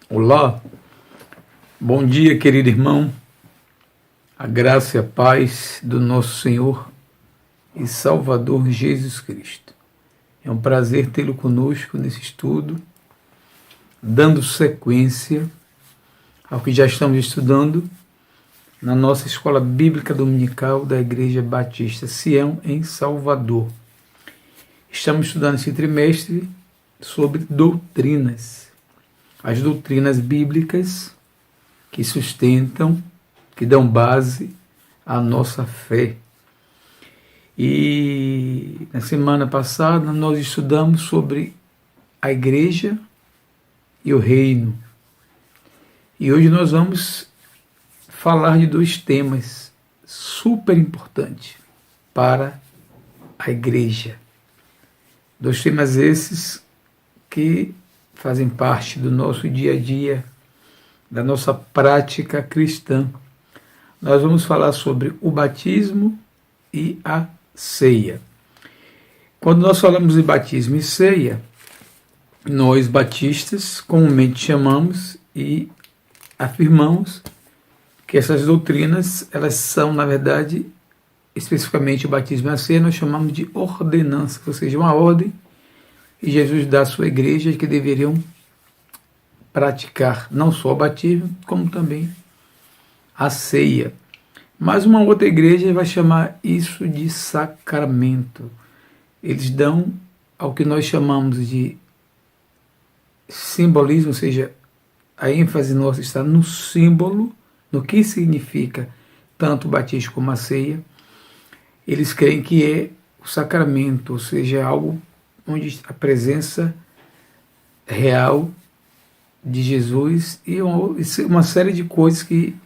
Olá, bom dia, querido irmão. A graça e a paz do nosso Senhor e Salvador Jesus Cristo. É um prazer tê-lo conosco nesse estudo, dando sequência ao que já estamos estudando na nossa escola bíblica dominical da Igreja Batista Sião, em Salvador. Estamos estudando esse trimestre sobre doutrinas. As doutrinas bíblicas que sustentam, que dão base à nossa fé. E na semana passada nós estudamos sobre a igreja e o reino. E hoje nós vamos falar de dois temas super importantes para a igreja. Dois temas esses que fazem parte do nosso dia a dia, da nossa prática cristã. Nós vamos falar sobre o batismo e a ceia. Quando nós falamos de batismo e ceia, nós batistas comumente chamamos e afirmamos que essas doutrinas, elas são, na verdade, especificamente o batismo e a ceia, nós chamamos de ordenança, ou seja, uma ordem e Jesus dá à sua igreja que deveriam praticar não só o batismo, como também a ceia. Mas uma outra igreja vai chamar isso de sacramento. Eles dão ao que nós chamamos de simbolismo, ou seja, a ênfase nossa está no símbolo, no que significa tanto o batismo como a ceia. Eles creem que é o sacramento, ou seja, algo onde a presença real de Jesus e uma série de coisas que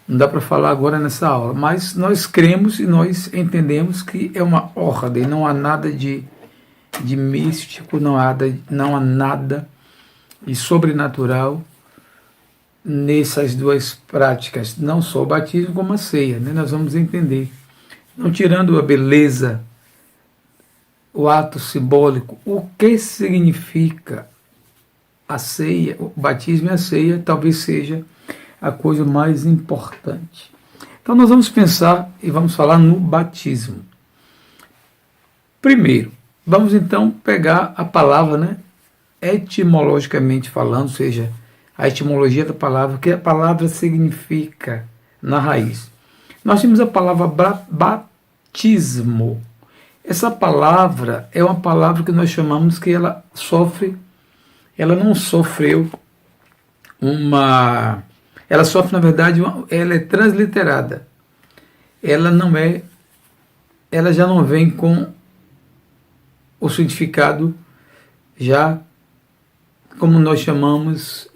não dá para falar agora nessa aula, mas nós cremos e nós entendemos que é uma ordem, não há nada de místico, não há nada de sobrenatural nessas duas práticas, não só o batismo como a ceia, né? Nós vamos entender, não tirando a beleza, o ato simbólico, o que significa a ceia, o batismo e a ceia, talvez seja a coisa mais importante. Então nós vamos pensar e vamos falar no batismo. Primeiro, vamos então pegar a palavra, né, etimologicamente falando, ou seja, a etimologia da palavra, o que a palavra significa na raiz. Nós temos a palavra batismo. Essa palavra é uma palavra que nós chamamos que ela não sofreu ela sofre, na verdade, ela é transliterada. Ela já não vem com o significado já como nós chamamos,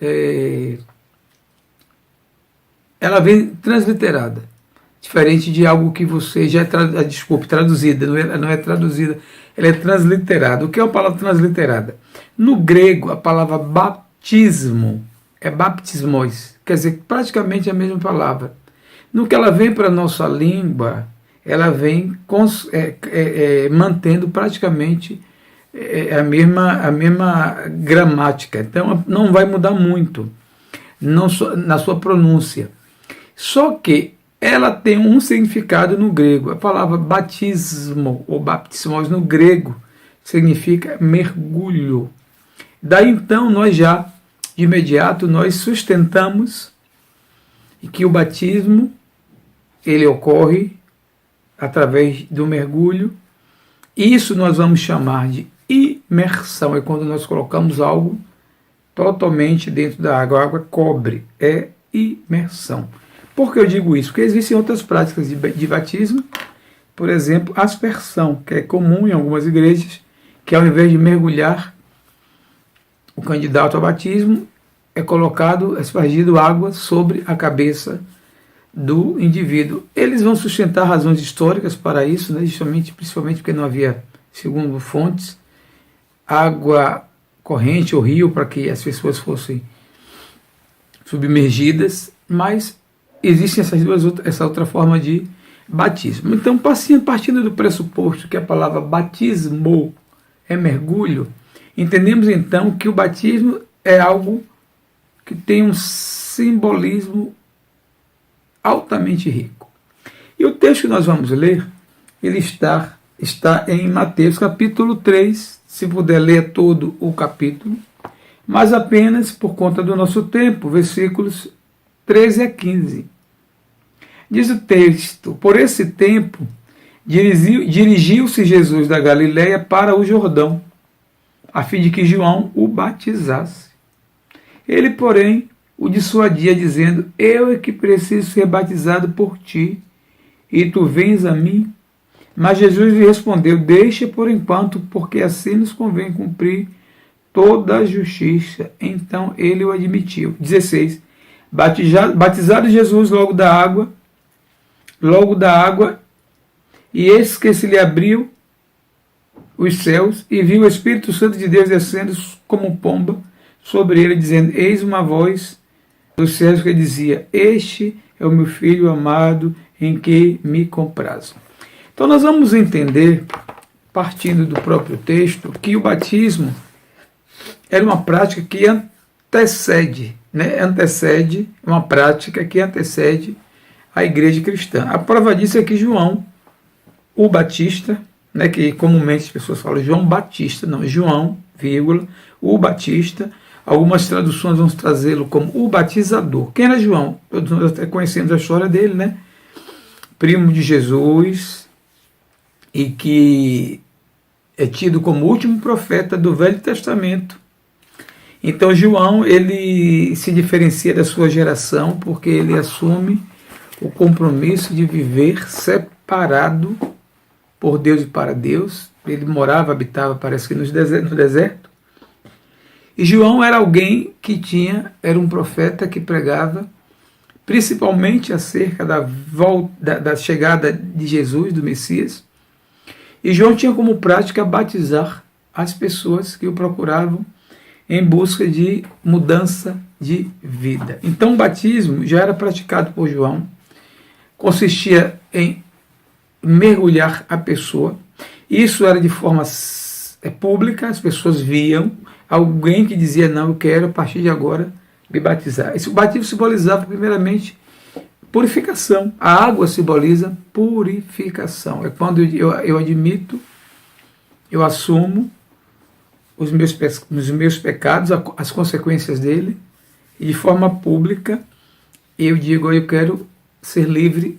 ela vem transliterada. Diferente de algo que você já traduzida, não é traduzida, ela é transliterada. O que é a palavra transliterada? No grego, a palavra batismo é baptismos, quer dizer, praticamente a mesma palavra. No que ela vem para a nossa língua, ela vem mantendo praticamente a mesma gramática. Então, não vai mudar muito na sua pronúncia. Só que ela tem um significado no grego. A palavra batismo ou baptismos no grego significa mergulho. Daí então de imediato, nós sustentamos que o batismo ele ocorre através do mergulho. Isso nós vamos chamar de imersão. É quando nós colocamos algo totalmente dentro da água. A água cobre. É imersão. Por que eu digo isso? Porque existem outras práticas de batismo, por exemplo, aspersão, que é comum em algumas igrejas, que ao invés de mergulhar o candidato ao batismo, é espargido água sobre a cabeça do indivíduo. Eles vão sustentar razões históricas para isso, né, principalmente porque não havia, segundo fontes, água corrente ou rio para que as pessoas fossem submergidas, mas existe essa outra forma de batismo. Então, partindo do pressuposto que a palavra batismo é mergulho, entendemos então que o batismo é algo que tem um simbolismo altamente rico. E o texto que nós vamos ler, ele está em Mateus capítulo 3, se puder ler todo o capítulo, mas apenas por conta do nosso tempo, versículos 13 a 15. Diz o texto: por esse tempo, dirigiu-se Jesus da Galiléia para o Jordão, a fim de que João o batizasse. Ele, porém, o dissuadia, dizendo: eu é que preciso ser batizado por ti, e tu vens a mim? Mas Jesus lhe respondeu: deixa por enquanto, porque assim nos convém cumprir toda a justiça. Então ele o admitiu. 16. Batizado Jesus logo da água, e eis que se lhe abriu os céus, e viu o Espírito Santo de Deus descendo como pomba sobre ele, dizendo: eis uma voz dos céus que dizia: este é o meu filho amado, em que me comprazo. Então nós vamos entender, partindo do próprio texto, que o batismo era uma prática que antecede uma prática que antecede a igreja cristã. A prova disso é que João, o Batista, que comumente as pessoas falam João Batista, não, João, vírgula, o Batista, algumas traduções vão trazê-lo como o batizador. Quem era João? Nós até conhecemos a história dele, primo de Jesus, e que é tido como o último profeta do Velho Testamento. Então João, ele se diferencia da sua geração porque ele assume o compromisso de viver separado por Deus e para Deus. Ele habitava, parece que no deserto. E João era alguém que era um profeta que pregava principalmente acerca da chegada de Jesus, do Messias. E João tinha como prática batizar as pessoas que o procuravam em busca de mudança de vida. Então o batismo já era praticado por João, consistia em mergulhar a pessoa. Isso era de forma pública, as pessoas viam alguém que dizia: não, eu quero a partir de agora me batizar. Esse batismo simbolizava primeiramente purificação. A água simboliza purificação. É quando eu admito, eu assumo os meus pecados, as consequências dele, e de forma pública eu digo: eu quero ser livre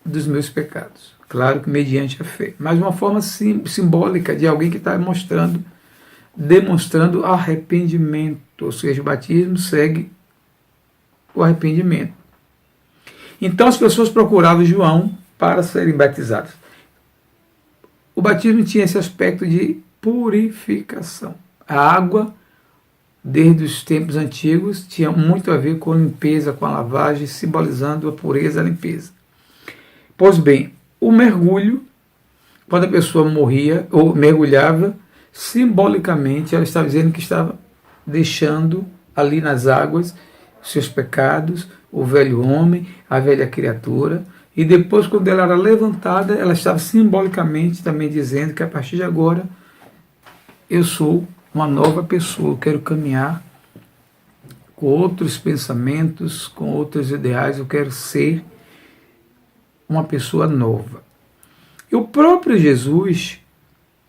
dos meus pecados. Claro que mediante a fé, mas uma forma simbólica de alguém que está demonstrando arrependimento, ou seja, o batismo segue o arrependimento. Então as pessoas procuravam João para serem batizadas. O batismo tinha esse aspecto de purificação. A água, desde os tempos antigos, tinha muito a ver com a limpeza, com a lavagem, simbolizando a pureza, a limpeza. Pois bem, o mergulho, quando a pessoa morria ou mergulhava, simbolicamente ela estava dizendo que estava deixando ali nas águas seus pecados, o velho homem, a velha criatura, e depois, quando ela era levantada, ela estava simbolicamente também dizendo que a partir de agora eu sou uma nova pessoa, eu quero caminhar com outros pensamentos, com outros ideais, eu quero ser uma pessoa nova. E o próprio Jesus,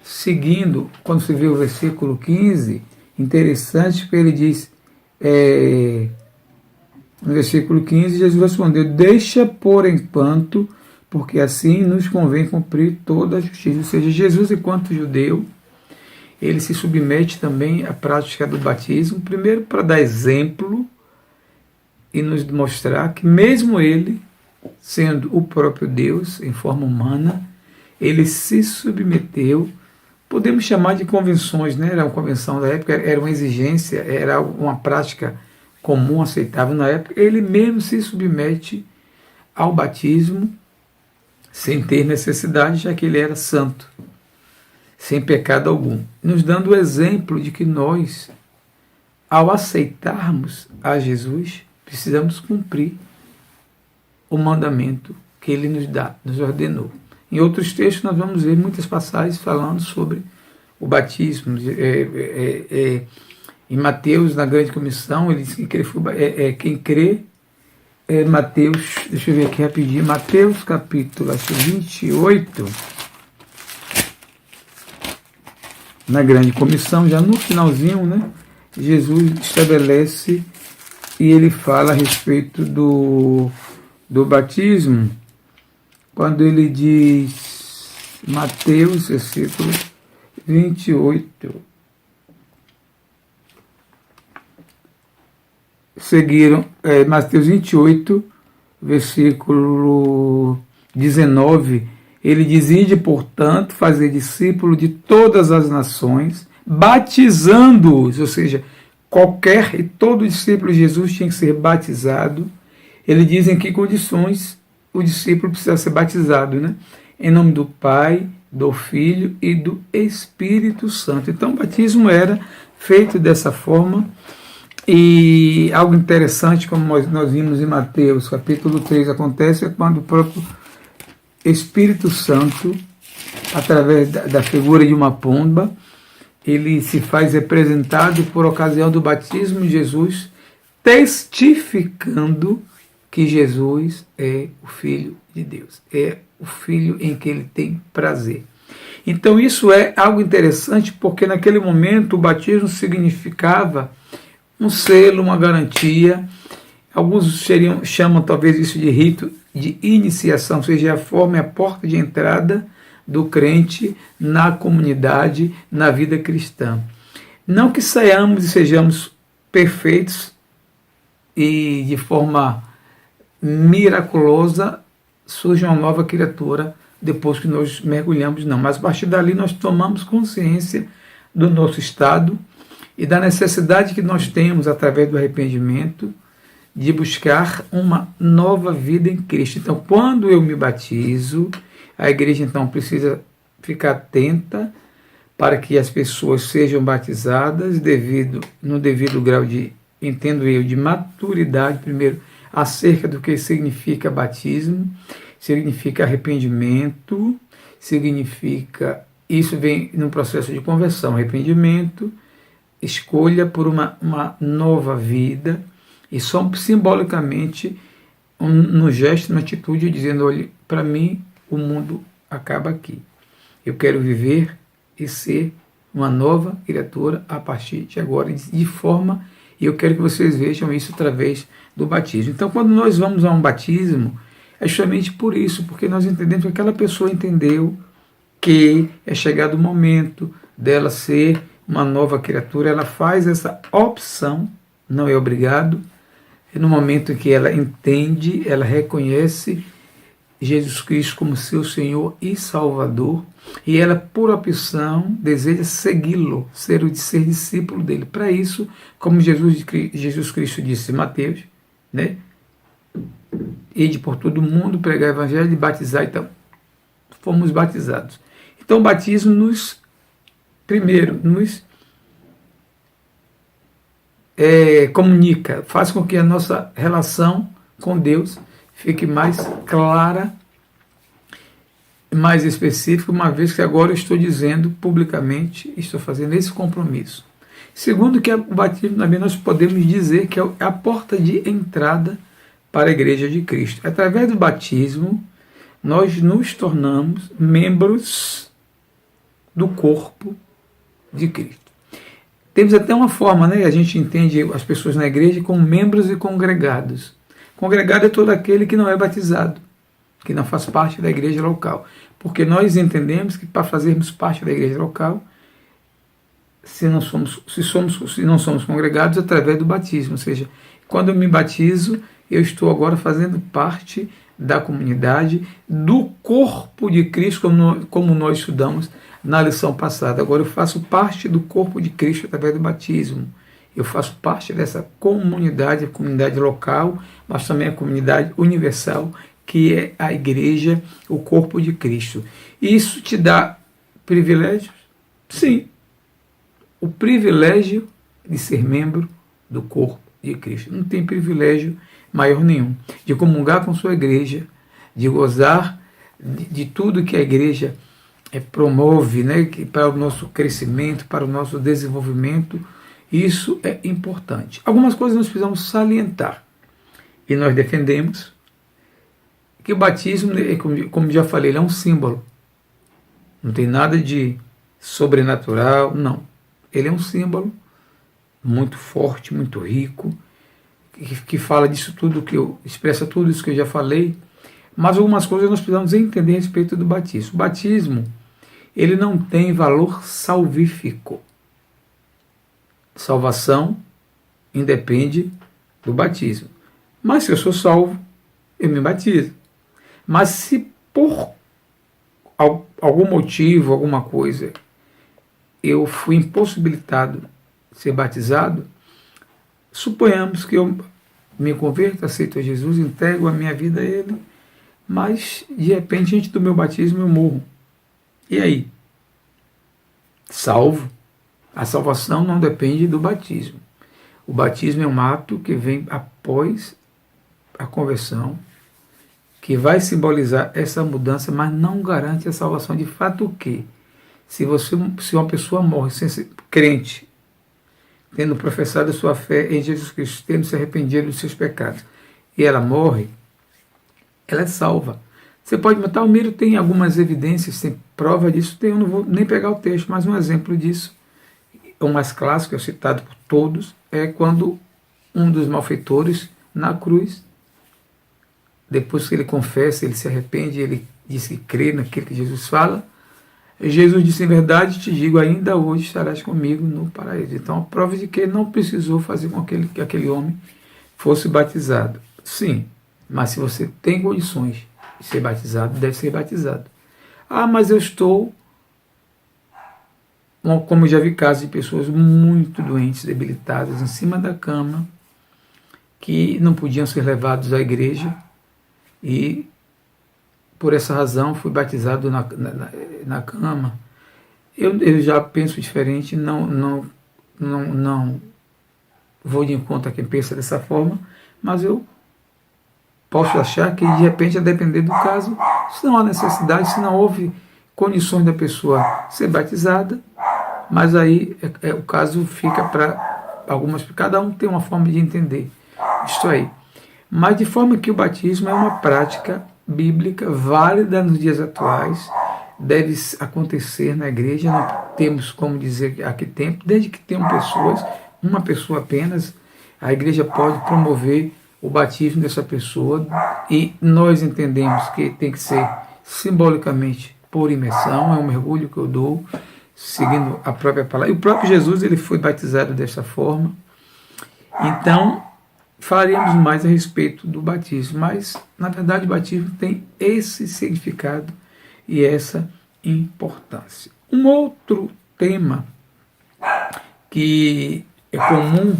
seguindo, quando se vê o versículo 15, interessante, porque ele diz, no versículo 15, Jesus respondeu: deixa por enquanto, porque assim nos convém cumprir toda a justiça. Ou seja, Jesus, enquanto judeu, ele se submete também à prática do batismo, primeiro para dar exemplo e nos mostrar que mesmo ele, sendo o próprio Deus em forma humana, ele se submeteu. Podemos chamar de convenções, era uma convenção da época, era uma exigência, era uma prática comum, aceitável na época. Ele mesmo se submete ao batismo sem ter necessidade, já que ele era santo, sem pecado algum, nos dando o exemplo de que nós, ao aceitarmos a Jesus, precisamos cumprir o mandamento que ele nos ordenou. Em outros textos nós vamos ver muitas passagens falando sobre o batismo, Em Mateus, na grande comissão, ele diz que quem crê é Mateus, deixa eu ver aqui rapidinho, Mateus capítulo 28, na grande comissão, já no finalzinho, né, Jesus estabelece e ele fala a respeito do batismo, quando ele diz, Mateus, versículo 28, seguiram, Mateus 28, versículo 19, ele diz, ide, portanto, fazer discípulo de todas as nações, batizando-os, ou seja, qualquer e todo discípulo de Jesus tinha que ser batizado. Ele diz em que condições o discípulo precisa ser batizado, né? Em nome do Pai, do Filho e do Espírito Santo. Então o batismo era feito dessa forma. E algo interessante, como nós vimos em Mateus capítulo 3, acontece quando o próprio Espírito Santo, através da figura de uma pomba, ele se faz representado por ocasião do batismo de Jesus, testificando que Jesus é o Filho de Deus, é o Filho em que ele tem prazer. Então isso é algo interessante, porque naquele momento o batismo significava um selo, uma garantia. Alguns chamam talvez isso de rito de iniciação, ou seja, a forma e a porta de entrada do crente na comunidade, na vida cristã. Não que saiamos e sejamos perfeitos e de forma miraculosa surge uma nova criatura depois que nós mergulhamos, não. Mas a partir dali nós tomamos consciência do nosso estado e da necessidade que nós temos, através do arrependimento, de buscar uma nova vida em Cristo. Então, quando eu me batizo, a igreja então precisa ficar atenta para que as pessoas sejam batizadas no devido grau de, entendo eu, de maturidade, primeiro, acerca do que significa batismo, significa arrependimento, significa, isso vem no processo de conversão, arrependimento, escolha por uma nova vida, e só simbolicamente, no gesto, na atitude, dizendo, olha, para mim o mundo acaba aqui. Eu quero viver e ser uma nova criatura a partir de agora, de forma, e eu quero que vocês vejam isso através do batismo. Então, quando nós vamos a um batismo, é justamente por isso, porque nós entendemos que aquela pessoa entendeu que é chegado o momento dela ser uma nova criatura, ela faz essa opção, não é obrigado, é no momento em que ela entende, ela reconhece Jesus Cristo como seu Senhor e Salvador, e ela, por opção, deseja segui-lo, ser discípulo dele. Para isso, como Jesus Cristo disse em Mateus, né? Ide por todo o mundo, pregar o evangelho e batizar. Então, fomos batizados. Então, o batismo nos comunica, faz com que a nossa relação com Deus fique mais clara, mais específica, uma vez que agora eu estou dizendo publicamente, estou fazendo esse compromisso. Segundo, que o batismo também nós podemos dizer que é a porta de entrada para a Igreja de Cristo. Através do batismo, nós nos tornamos membros do corpo de Cristo. Temos até uma forma, né? A gente entende as pessoas na igreja como membros e congregados. Congregado é todo aquele que não é batizado, que não faz parte da igreja local. Porque nós entendemos que para fazermos parte da igreja local, se não somos congregados, através do batismo. Ou seja, quando eu me batizo, eu estou agora fazendo parte da comunidade, do corpo de Cristo, como nós estudamos na lição passada. Agora eu faço parte do corpo de Cristo através do batismo. Eu faço parte dessa comunidade, a comunidade local, mas também a comunidade universal, que é a igreja, o corpo de Cristo. Isso te dá privilégios? Sim. O privilégio de ser membro do corpo de Cristo. Não tem privilégio maior nenhum. De comungar com sua igreja, de gozar de tudo que a igreja promove, né, para o nosso crescimento, para o nosso desenvolvimento, Isso é importante. Algumas coisas nós precisamos salientar. E nós defendemos que o batismo, como já falei, ele é um símbolo. Não tem nada de sobrenatural, não. Ele é um símbolo muito forte, muito rico, que fala disso tudo, expressa tudo isso que eu já falei, mas algumas coisas nós precisamos entender a respeito do batismo. O batismo, ele não tem valor salvífico. Salvação independe do batismo. Mas se eu sou salvo, eu me batizo. Mas se por algum motivo, alguma coisa, eu fui impossibilitado de ser batizado, suponhamos que eu me converto, aceito a Jesus, entrego a minha vida a Ele, mas de repente, antes do meu batismo, eu morro. E aí? Salvo? A salvação não depende do batismo. O batismo é um ato que vem após a conversão, que vai simbolizar essa mudança, mas não garante a salvação. De fato, o quê? Se uma pessoa morre sem ser crente, tendo professado a sua fé em Jesus Cristo, tendo se arrependido dos seus pecados, e ela morre, ela é salva. Você pode matar, o Miro tem algumas evidências, tem prova disso, eu não vou nem pegar o texto, mas um exemplo disso, o mais clássico, é citado por todos, é quando um dos malfeitores na cruz, depois que ele confessa, ele se arrepende, ele diz que crê naquilo que Jesus fala, Jesus disse: em verdade te digo, ainda hoje estarás comigo no paraíso. Então, a prova de que ele não precisou fazer com que aquele homem fosse batizado. Sim, mas se você tem condições de ser batizado, deve ser batizado. Ah, mas eu estou... Como eu já vi casos de pessoas muito doentes, debilitadas, em cima da cama, que não podiam ser levados à igreja, e por essa razão fui batizado na cama. Eu já penso diferente, não vou de encontro a quem pensa dessa forma, mas eu posso achar que de repente, a depender do caso, se não há necessidade, se não houve condições da pessoa ser batizada, mas aí o caso fica para algumas, cada um tem uma forma de entender isso aí. Mas de forma que o batismo é uma prática bíblica válida nos dias atuais, deve acontecer na igreja, não temos como dizer a que tempo, desde que tenham pessoas, uma pessoa apenas, a igreja pode promover o batismo dessa pessoa, e nós entendemos que tem que ser simbolicamente por imersão, é um mergulho que eu dou, seguindo a própria palavra. E o próprio Jesus, ele foi batizado dessa forma. Então, falaremos mais a respeito do batismo, mas, na verdade, o batismo tem esse significado e essa importância. Um outro tema que é comum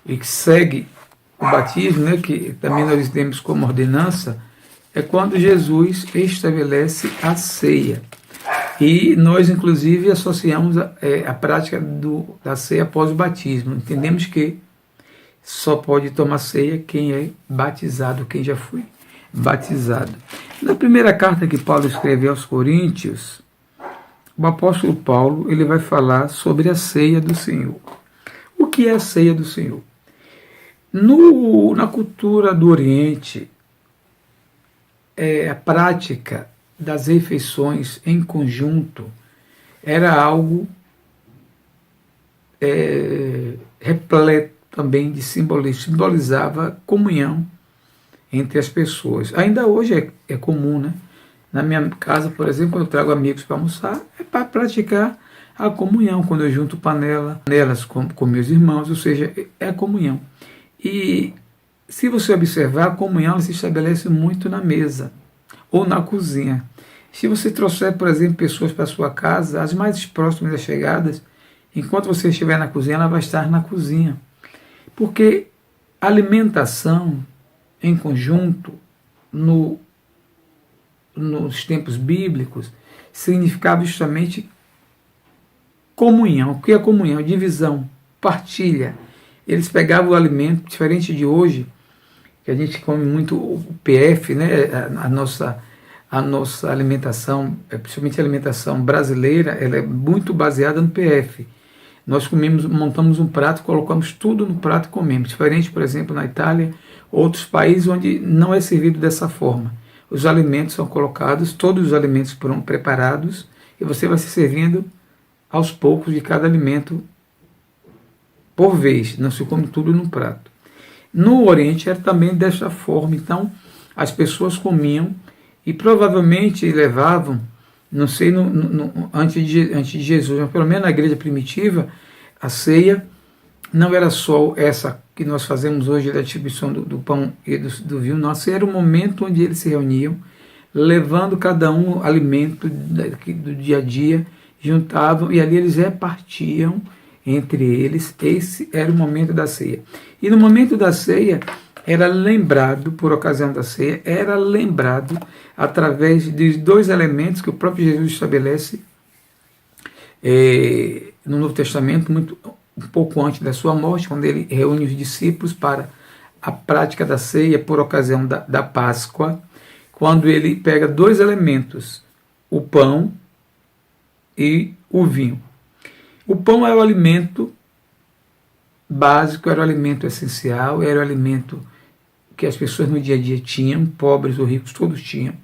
e que segue o batismo, né, que também nós temos como ordenança, é quando Jesus estabelece a ceia. E nós, inclusive, associamos a prática da ceia após o batismo. Entendemos que só pode tomar ceia quem é batizado, quem já foi batizado. Na primeira carta que Paulo escreveu aos Coríntios, o apóstolo Paulo ele vai falar sobre a ceia do Senhor. O que é a ceia do Senhor? Na cultura do Oriente, a prática das refeições em conjunto era algo repleto também de simbolismo, simbolizava comunhão entre as pessoas. Ainda hoje é comum, né? Na minha casa, por exemplo, quando eu trago amigos para almoçar, é para praticar a comunhão, quando eu junto panelas com meus irmãos, ou seja, é a comunhão. E se você observar, a comunhão se estabelece muito na mesa ou na cozinha. Se você trouxer, por exemplo, pessoas para a sua casa, as mais próximas das chegadas, enquanto você estiver na cozinha, ela vai estar na cozinha. Porque a alimentação em conjunto, nos tempos bíblicos, significava justamente comunhão. O que é comunhão? Divisão, partilha. Eles pegavam o alimento, diferente de hoje, que a gente come muito o PF, né? a nossa alimentação, principalmente a alimentação brasileira, ela é muito baseada no PF. Nós comemos, montamos um prato, colocamos tudo no prato e comemos. Diferente, por exemplo, na Itália, outros países onde não é servido dessa forma. Os alimentos são colocados, todos os alimentos foram preparados, e você vai se servindo aos poucos de cada alimento por vez, não se come tudo no prato. No Oriente era também dessa forma, então as pessoas comiam e provavelmente levavam, não sei antes de Jesus, mas pelo menos na igreja primitiva, a ceia não era só essa que nós fazemos hoje da distribuição do pão e do vinho, não, a ceia era o momento onde eles se reuniam, levando cada um o alimento do dia a dia, juntavam e ali eles repartiam entre eles. Esse era o momento da ceia. E no momento da ceia, era lembrado, por ocasião da ceia, era lembrado através de dois elementos que o próprio Jesus estabelece no Novo Testamento, um pouco antes da sua morte, quando ele reúne os discípulos para a prática da ceia por ocasião da Páscoa, quando ele pega dois elementos, o pão e o vinho. O pão era o alimento básico, era o alimento essencial, era o alimento que as pessoas no dia a dia tinham, pobres ou ricos, todos tinham.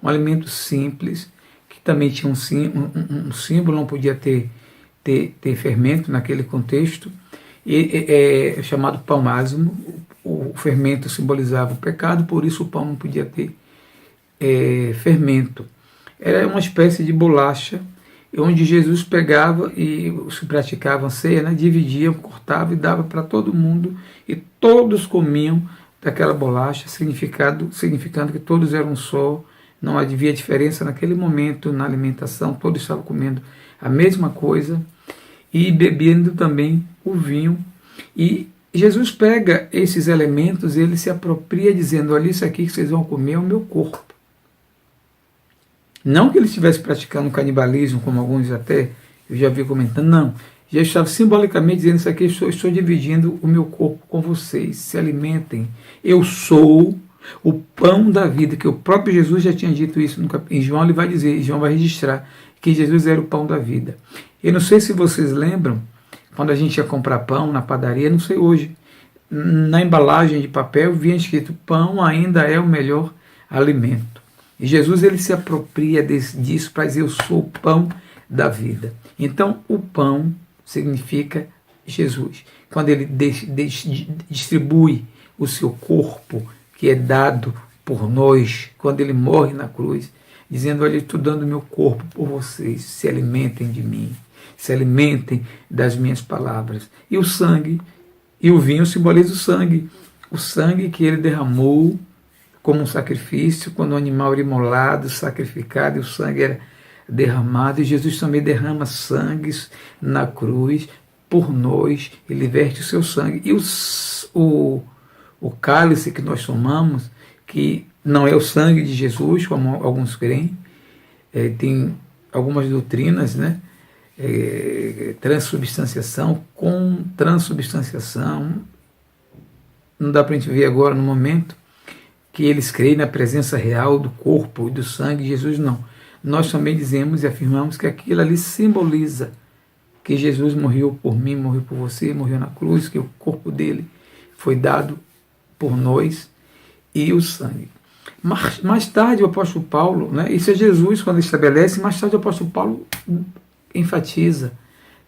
Um alimento simples, que também tinha um símbolo, não podia ter fermento naquele contexto, é chamado pão ázimo. O fermento simbolizava o pecado, por isso o pão não podia ter fermento. Era uma espécie de bolacha, onde Jesus pegava e se praticava a ceia, né? Dividia, cortava e dava para todo mundo, e todos comiam daquela bolacha, significando que todos eram só, não havia diferença naquele momento na alimentação, todos estavam comendo a mesma coisa e bebendo também o vinho. E Jesus pega esses elementos, ele se apropria dizendo: olha, isso aqui que vocês vão comer é o meu corpo. Não que ele estivesse praticando canibalismo, como alguns até eu já vi comentando, não. Já estava simbolicamente dizendo: isso aqui, estou dividindo o meu corpo com vocês, se alimentem. Eu sou o pão da vida, que o próprio Jesus já tinha dito isso em João. Ele vai dizer, João vai registrar que Jesus era o pão da vida. Eu não sei se vocês lembram, quando a gente ia comprar pão na padaria, não sei hoje, na embalagem de papel vinha escrito: pão ainda é o melhor alimento. E Jesus, ele se apropria disso para dizer: eu sou o pão da vida. Então, o pão significa Jesus. Quando ele distribui o seu corpo, que é dado por nós, quando ele morre na cruz, dizendo: olha, eu estou dando meu corpo por vocês, se alimentem de mim, se alimentem das minhas palavras. E o sangue, e o vinho simboliza o sangue que ele derramou como um sacrifício, quando o animal era imolado, sacrificado, e o sangue era derramado. E Jesus também derrama sangue na cruz por nós, ele verte o seu sangue. E o cálice que nós tomamos, que não é o sangue de Jesus, como alguns creem, tem algumas doutrinas, né? Transubstanciação, com transubstanciação, não dá para a gente ver agora no momento, que eles creem na presença real do corpo e do sangue de Jesus, não. Nós também dizemos e afirmamos que aquilo ali simboliza que Jesus morreu por mim, morreu por você, morreu na cruz, que o corpo dele foi dado por nós, e o sangue. Mais tarde o apóstolo Paulo, né, isso é Jesus quando estabelece, mais tarde o apóstolo Paulo enfatiza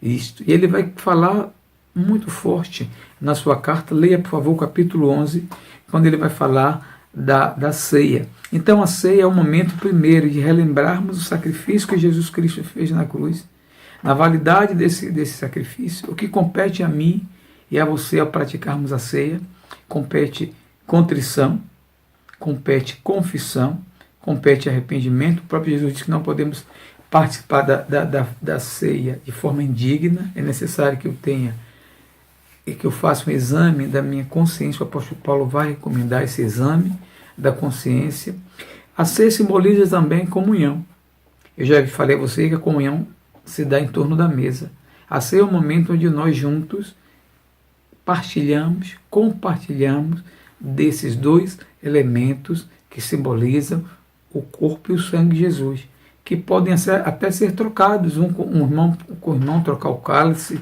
isto. E ele vai falar muito forte na sua carta. Leia, por favor, o capítulo 11, quando ele vai falar da ceia. Então a ceia é o momento primeiro de relembrarmos o sacrifício que Jesus Cristo fez na cruz, na validade desse sacrifício. O que compete a mim e a você ao praticarmos a ceia: compete contrição, compete confissão, compete arrependimento. O próprio Jesus disse que não podemos participar da ceia de forma indigna, é necessário que eu tenha e que eu faça um exame da minha consciência. O apóstolo Paulo vai recomendar esse exame da consciência. A ceia simboliza também comunhão. Eu já falei a você que a comunhão se dá em torno da mesa. A ceia é o momento onde nós juntos compartilhamos desses dois elementos que simbolizam o corpo e o sangue de Jesus, que podem até ser trocados, um irmão com o irmão trocar o cálice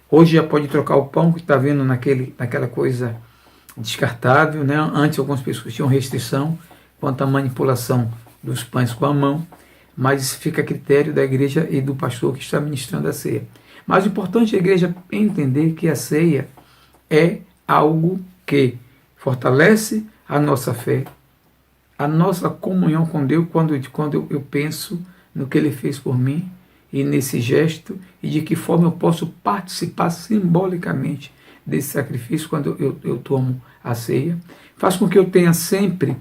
Hoje já pode trocar o pão que está vendo naquela coisa descartável, né? Antes algumas pessoas tinham restrição quanto à manipulação dos pães com a mão, mas isso fica a critério da igreja e do pastor que está ministrando a ceia. Mas o importante é a igreja entender que a ceia é algo que fortalece a nossa fé, a nossa comunhão com Deus, quando eu penso no que Ele fez por mim e nesse gesto, e de que forma eu posso participar simbolicamente desse sacrifício quando eu tomo a ceia. Faz com que eu tenha sempre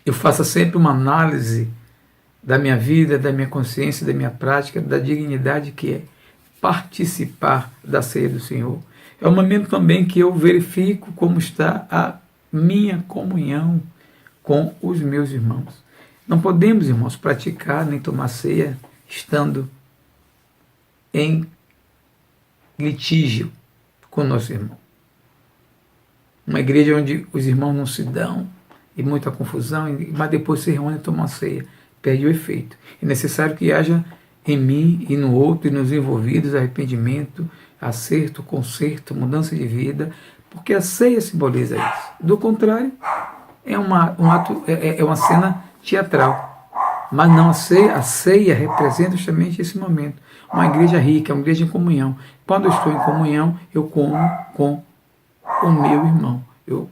eu faça sempre uma análise da minha vida, da minha consciência, da minha prática, da dignidade que é participar da ceia do Senhor. É um momento também que eu verifico como está a minha comunhão com os meus irmãos. Não podemos, irmãos, praticar nem tomar ceia estando em litígio com o nosso irmão. Uma igreja onde os irmãos não se dão e muita confusão, mas depois se reúnem e tomam ceia. Perde o efeito. É necessário que haja em mim e no outro e nos envolvidos arrependimento, acerto, conserto, mudança de vida, porque a ceia simboliza isso. Do contrário, é uma cena teatral. Mas não, a ceia representa justamente esse momento. Uma igreja rica, uma igreja em comunhão. Quando eu estou em comunhão, eu como com o meu irmão. Eu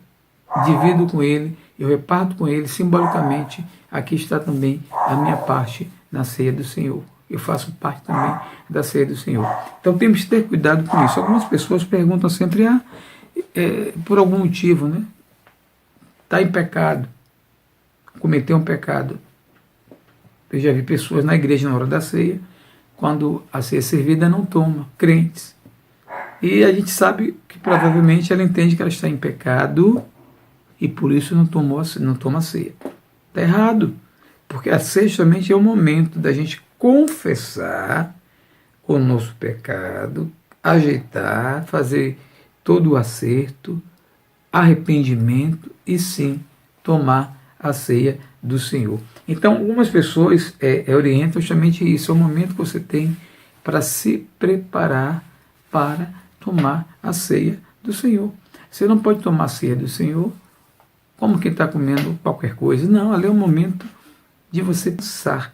divido com ele, eu reparto com ele simbolicamente. Aqui está também a minha parte na ceia do Senhor. Eu faço parte também da ceia do Senhor. Então temos que ter cuidado com isso. Algumas pessoas perguntam sempre, por algum motivo, né? Está em pecado, cometeu um pecado. Eu já vi pessoas na igreja na hora da ceia, quando a ceia é servida, não toma, crentes. E a gente sabe que provavelmente ela entende que ela está em pecado e por isso não toma a ceia. Está errado, porque a ceia justamente é o momento da gente confessar o nosso pecado, ajeitar, fazer todo o acerto, arrependimento e sim tomar a ceia do Senhor. Então, algumas pessoas orientam justamente isso, é o momento que você tem para se preparar para tomar a ceia do Senhor. Você não pode tomar a ceia do Senhor como quem está comendo qualquer coisa. Não, ali é o momento de você pensar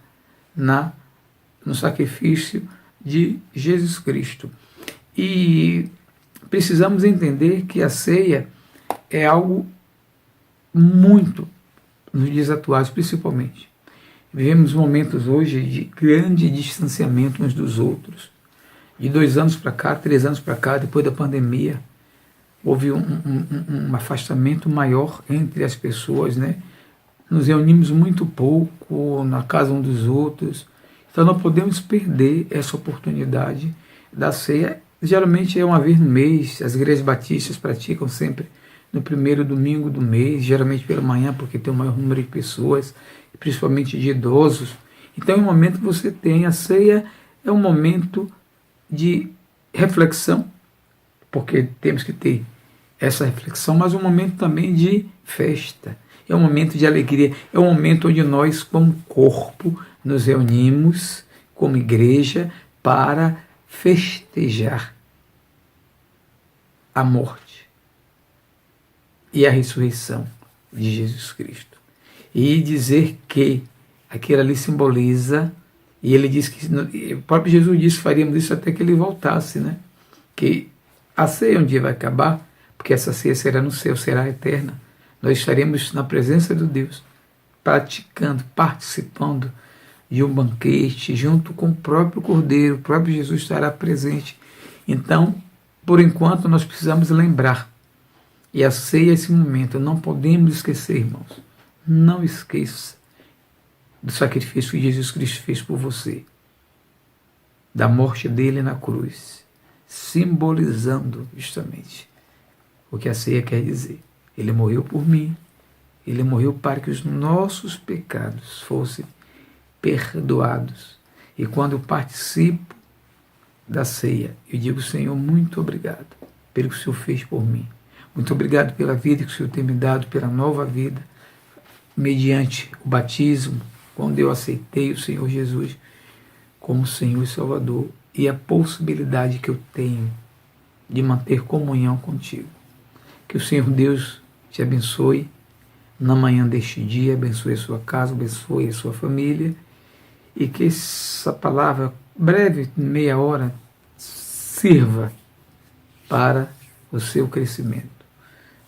no sacrifício de Jesus Cristo. E precisamos entender que a ceia é algo muito, nos dias atuais principalmente. Vivemos momentos hoje de grande distanciamento uns dos outros. De 2 anos para cá, 3 anos para cá, depois da pandemia, houve um afastamento maior entre as pessoas, né? Nos reunimos muito pouco na casa um dos outros. Então não podemos perder essa oportunidade da ceia. Geralmente é uma vez no mês, as igrejas batistas praticam sempre no primeiro domingo do mês, geralmente pela manhã, porque tem o maior número de pessoas, principalmente de idosos. Então é um momento que você tem, a ceia é um momento de reflexão, porque temos que ter essa reflexão, mas um momento também de festa, é um momento de alegria, é um momento onde nós, como corpo, nos reunimos como igreja para festejar a morte e a ressurreição de Jesus Cristo. E dizer que aquilo ali simboliza, e ele diz que, o próprio Jesus disse que faríamos isso até que ele voltasse, né? Que a ceia um dia vai acabar, porque essa ceia será no céu, será eterna. Nós estaremos na presença de Deus, praticando, participando de um banquete, junto com o próprio Cordeiro, o próprio Jesus estará presente. Então, por enquanto, nós precisamos lembrar. E a ceia é esse momento, não podemos esquecer, irmãos. Não esqueça do sacrifício que Jesus Cristo fez por você, da morte dele na cruz, simbolizando justamente o que a ceia quer dizer. Ele morreu por mim, ele morreu para que os nossos pecados fossem perdoados. E quando eu participo da ceia, eu digo, Senhor, muito obrigado pelo que o Senhor fez por mim. Muito obrigado pela vida que o Senhor tem me dado, pela nova vida, mediante o batismo, quando eu aceitei o Senhor Jesus como Senhor e Salvador. e a possibilidade que eu tenho de manter comunhão contigo. Que o Senhor Deus te abençoe na manhã deste dia, abençoe a sua casa, abençoe a sua família, e que essa palavra, breve, meia hora, sirva para o seu crescimento.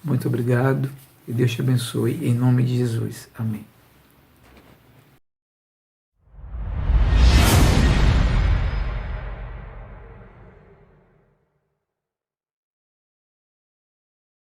Muito obrigado e Deus te abençoe em nome de Jesus. Amém.